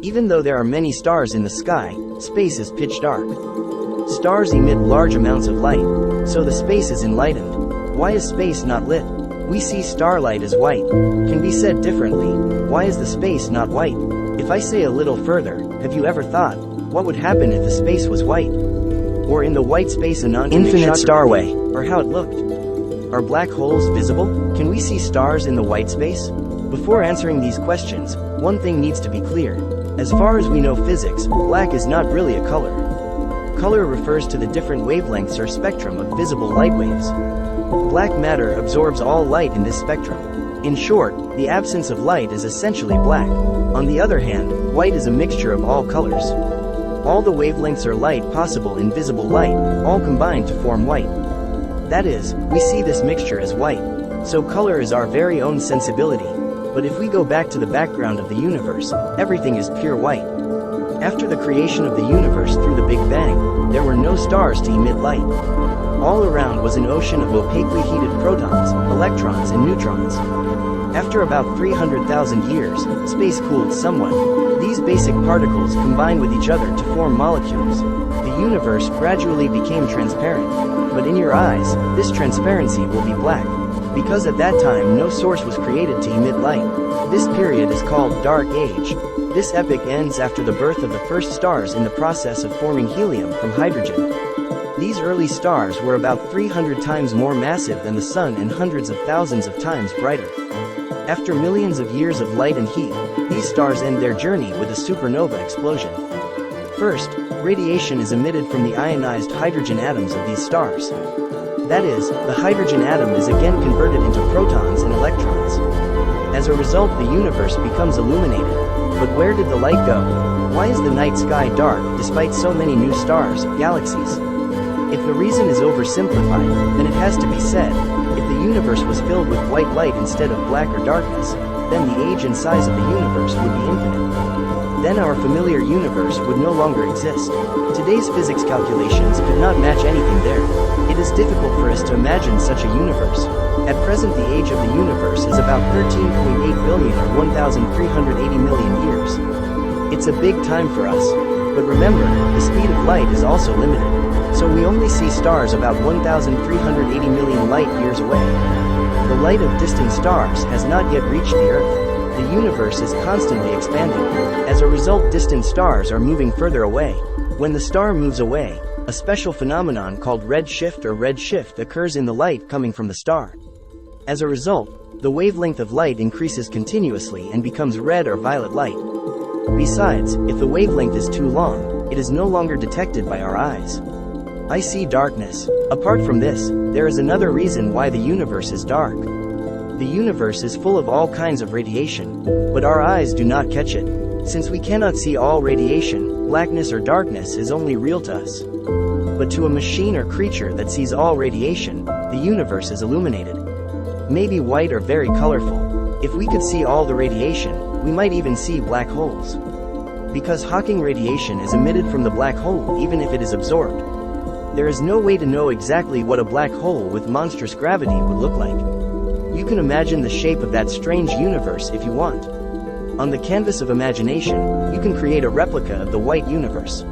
Even though there are many stars in the sky, space is pitch dark. Stars emit large amounts of light, so the space is enlightened. Why is space not lit? We see starlight as white. Can be said differently, why is the space not white? If I say a little further, have you ever thought, what would happen if the space was white? Or in the white space an infinite starway, or how it looked? Are black holes visible? Can we see stars in the white space? Before answering these questions, one thing needs to be clear. As far as we know physics, black is not really a color. Color refers to the different wavelengths or spectrum of visible light waves. Black matter absorbs all light in this spectrum. In short, the absence of light is essentially black. On the other hand, white is a mixture of all colors. All the wavelengths or light possible in visible light, all combine to form white. That is, we see this mixture as white. So color is our very own sensibility. But if we go back to the background of the universe, everything is pure white. After the creation of the universe through the Big Bang, there were no stars to emit light. All around was an ocean of opaquely heated protons, electrons and neutrons. After about 300,000 years, space cooled somewhat. These basic particles combine with each other to form molecules. The universe gradually became transparent. But in your eyes, this transparency will be black. Because at that time no source was created to emit light. This period is called Dark Age. This epoch ends after the birth of the first stars in the process of forming helium from hydrogen. These early stars were about 300 times more massive than the Sun and hundreds of thousands of times brighter. After millions of years of light and heat, these stars end their journey with a supernova explosion. First, radiation is emitted from the ionized hydrogen atoms of these stars. That is, the hydrogen atom is again converted into protons and electrons. As a result, the universe becomes illuminated. But where did the light go? Why is the night sky dark despite so many new stars, galaxies? If the reason is oversimplified, then it has to be said, if the universe was filled with white light instead of black or darkness, then the age and size of the universe would be infinite. Then our familiar universe would no longer exist. Today's physics calculations could not match anything there. It is difficult for us to imagine such a universe. At present, the age of the universe is about 13.8 billion or 1,380 million years. It's a big time for us. But remember, the speed of light is also limited. So we only see stars about 1,380 million light years away. The light of distant stars has not yet reached the Earth. The universe is constantly expanding. As a result, distant stars are moving further away. When the star moves away, a special phenomenon called redshift or redshift occurs in the light coming from the star. As a result, the wavelength of light increases continuously and becomes red or violet light. Besides, if the wavelength is too long, it is no longer detected by our eyes. I see darkness. Apart from this, there is another reason why the universe is dark. The universe is full of all kinds of radiation, but our eyes do not catch it. Since we cannot see all radiation, blackness or darkness is only real to us. But to a machine or creature that sees all radiation, the universe is illuminated. Maybe white or very colorful. If we could see all the radiation, we might even see black holes. Because Hawking radiation is emitted from the black hole even if it is absorbed. There is no way to know exactly what a black hole with monstrous gravity would look like. You can imagine the shape of that strange universe if you want. On the canvas of imagination, you can create a replica of the white universe.